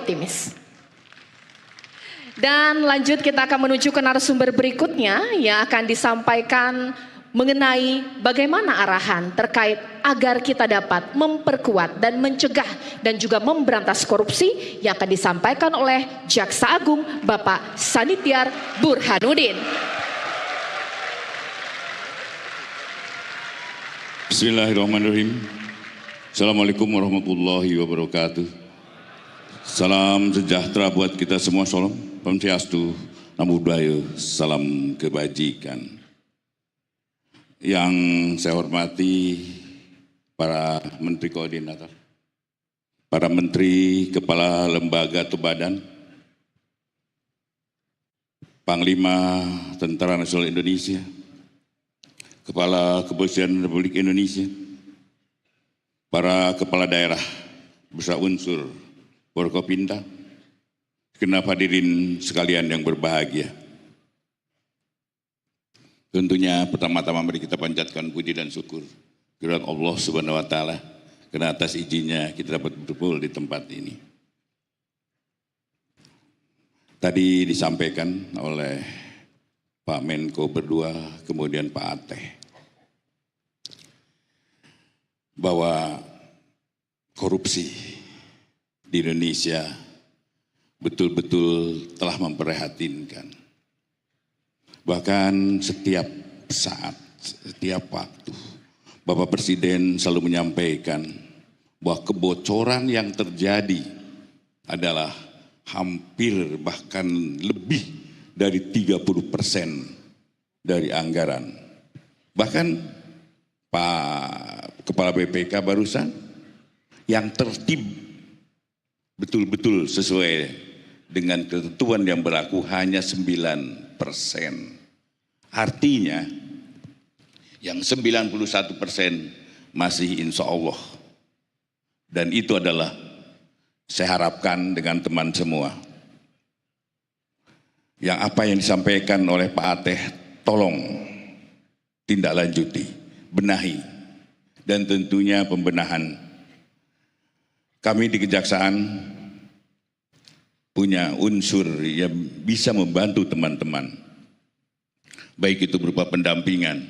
optimis. Dan lanjut kita akan menuju ke narasumber berikutnya yang akan disampaikan mengenai bagaimana arahan terkait agar kita dapat memperkuat dan mencegah dan juga memberantas korupsi yang akan disampaikan oleh Jaksa Agung Bapak Sanityar Burhanuddin. Bismillahirrahmanirrahim. Assalamualaikum warahmatullahi wabarakatuh. Salam sejahtera buat kita semua. Salam Swastiastu, Namo Buddhaya, salam kebajikan. Yang saya hormati para menteri koordinator, para menteri, kepala lembaga atau badan, Panglima Tentara Nasional Indonesia, Kepala Kepolisian Republik Indonesia, para kepala daerah beserta unsur Forkopimda, segenap hadirin sekalian yang berbahagia. Tentunya pertama-tama mari kita panjatkan puji dan syukur kepada Allah Subhanahu wa taala karena atas izinnya kita dapat berkumpul di tempat ini. Tadi disampaikan oleh Pak Menko berdua, kemudian Pak Ateh, bahwa korupsi di Indonesia betul-betul telah memprihatinkan. Bahkan setiap saat, setiap waktu, Bapak Presiden selalu menyampaikan bahwa kebocoran yang terjadi adalah hampir bahkan lebih dari 30% dari anggaran. Bahkan Pak Kepala BPK barusan yang tertib betul-betul sesuai dengan ketentuan yang berlaku hanya 9%. Artinya yang 91% masih insya Allah. Dan itu adalah saya harapkan dengan teman semua. Yang apa yang disampaikan oleh Pak Ateh, tolong tindak lanjuti, benahi, dan tentunya pembenahan. Kami di Kejaksaan punya unsur yang bisa membantu teman-teman, baik itu berupa pendampingan,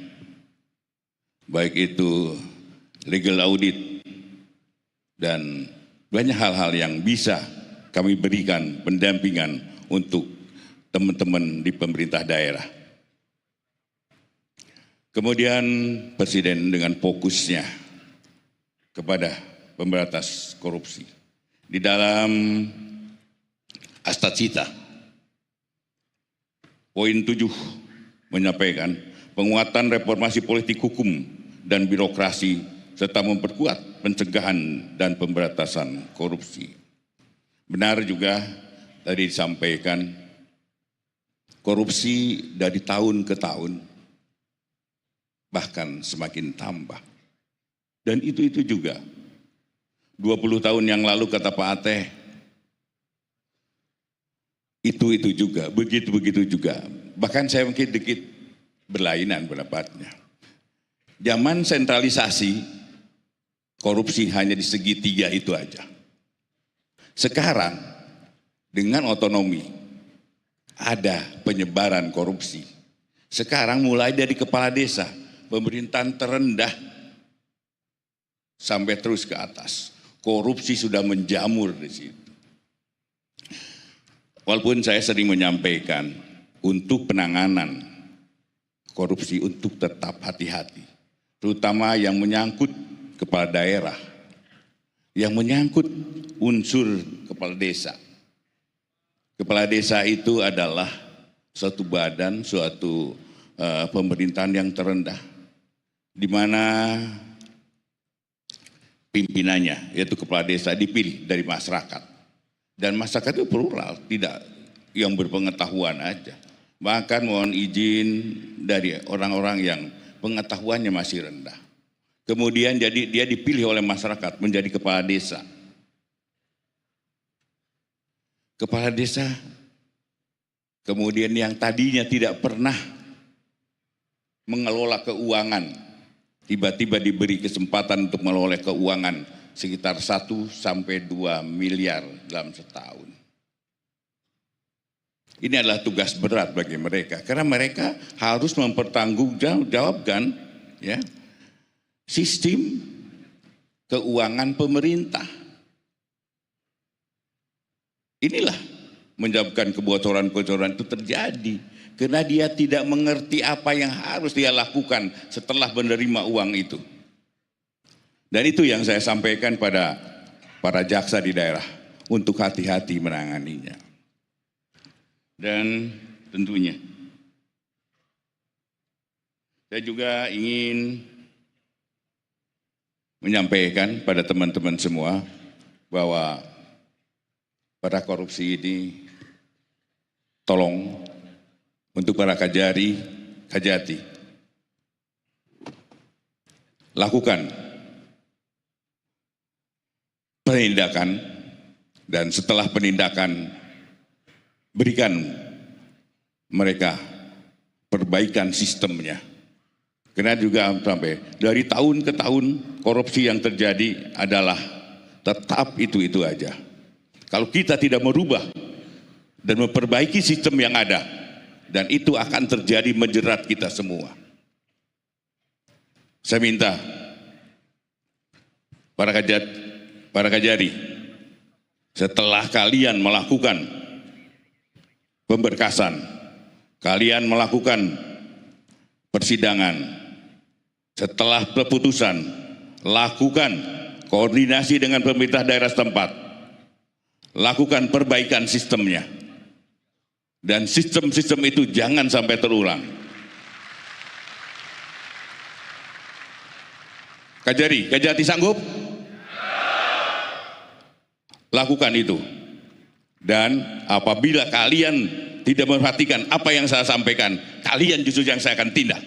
baik itu legal audit, dan banyak hal-hal yang bisa kami berikan pendampingan untuk teman-teman di pemerintah daerah. Kemudian Presiden dengan fokusnya kepada pemberantas korupsi di dalam Astacita, poin 7 menyampaikan penguatan reformasi politik hukum dan birokrasi serta memperkuat pencegahan dan pemberantasan korupsi. Benar juga tadi disampaikan korupsi dari tahun ke tahun bahkan semakin tambah. Dan itu juga 20 tahun yang lalu kata Pak Ateh, itu juga, begitu juga. Bahkan saya mungkin sedikit berlainan pendapatnya. Zaman sentralisasi, korupsi hanya di segitiga itu aja. Sekarang, dengan otonomi, ada penyebaran korupsi. Sekarang mulai dari kepala desa, pemerintahan terendah, sampai terus ke atas. Korupsi sudah menjamur di situ. Walaupun saya sering menyampaikan untuk penanganan korupsi untuk tetap hati-hati, terutama yang menyangkut kepala daerah, yang menyangkut unsur kepala desa. Kepala desa itu adalah suatu badan, suatu pemerintahan yang terendah, di mana pimpinannya, yaitu kepala desa, dipilih dari masyarakat. Dan masyarakat itu plural, tidak yang berpengetahuan aja. Bahkan mohon izin dari orang-orang yang pengetahuannya masih rendah. Kemudian jadi dia dipilih oleh masyarakat menjadi kepala desa. Kepala desa kemudian yang tadinya tidak pernah mengelola keuangan, tiba-tiba diberi kesempatan untuk mengelola keuangan sekitar 1 sampai 2 miliar dalam setahun. Ini adalah tugas berat bagi mereka karena mereka harus mempertanggungjawabkan ya sistem keuangan pemerintah. Inilah menyebabkan kebocoran-kebocoran itu terjadi karena dia tidak mengerti apa yang harus dia lakukan setelah menerima uang itu. Dan itu yang saya sampaikan pada para jaksa di daerah untuk hati-hati menanganinya. Dan tentunya saya juga ingin menyampaikan pada teman-teman semua bahwa pada korupsi ini tolong untuk para kajati lakukan penindakan dan setelah penindakan berikan mereka perbaikan sistemnya. Karena juga sampai dari tahun ke tahun korupsi yang terjadi adalah tetap itu aja. Kalau kita tidak merubah dan memperbaiki sistem yang ada, dan itu akan terjadi menjerat kita semua. Saya minta para kajari, setelah kalian melakukan pemberkasan, kalian melakukan persidangan, setelah keputusan, lakukan koordinasi dengan pemerintah daerah setempat, lakukan perbaikan sistemnya, dan sistem-sistem itu jangan sampai terulang. Kajati sanggup? Lakukan itu. Dan apabila kalian tidak memperhatikan apa yang saya sampaikan, kalian justru yang saya akan tindak.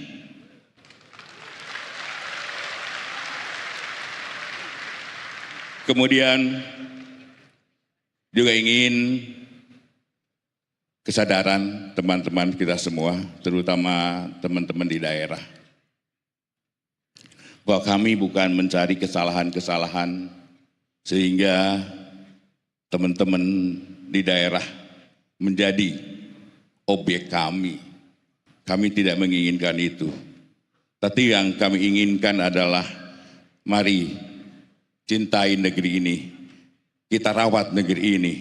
Kemudian juga ingin kesadaran teman-teman kita semua, terutama teman-teman di daerah, bahwa kami bukan mencari kesalahan-kesalahan sehingga teman-teman di daerah menjadi objek kami. Kami tidak menginginkan itu. Tapi yang kami inginkan adalah mari cintai negeri ini, kita rawat negeri ini.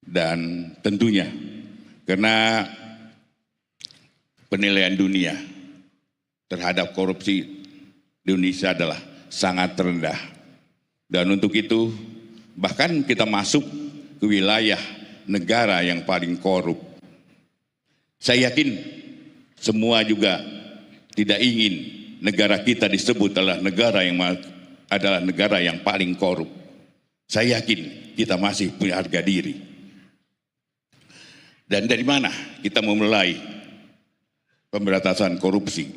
Dan tentunya karena penilaian dunia terhadap korupsi di Indonesia adalah sangat rendah. Dan untuk itu bahkan kita masuk ke wilayah negara yang paling korup. Saya yakin semua juga tidak ingin negara kita disebut adalah negara yang paling korup. Saya yakin kita masih punya harga diri. Dan dari mana kita memulai pemberantasan korupsi?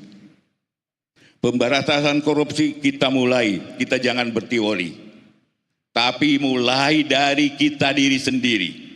Pemberantasan korupsi kita jangan berteori, tapi mulai dari kita diri sendiri.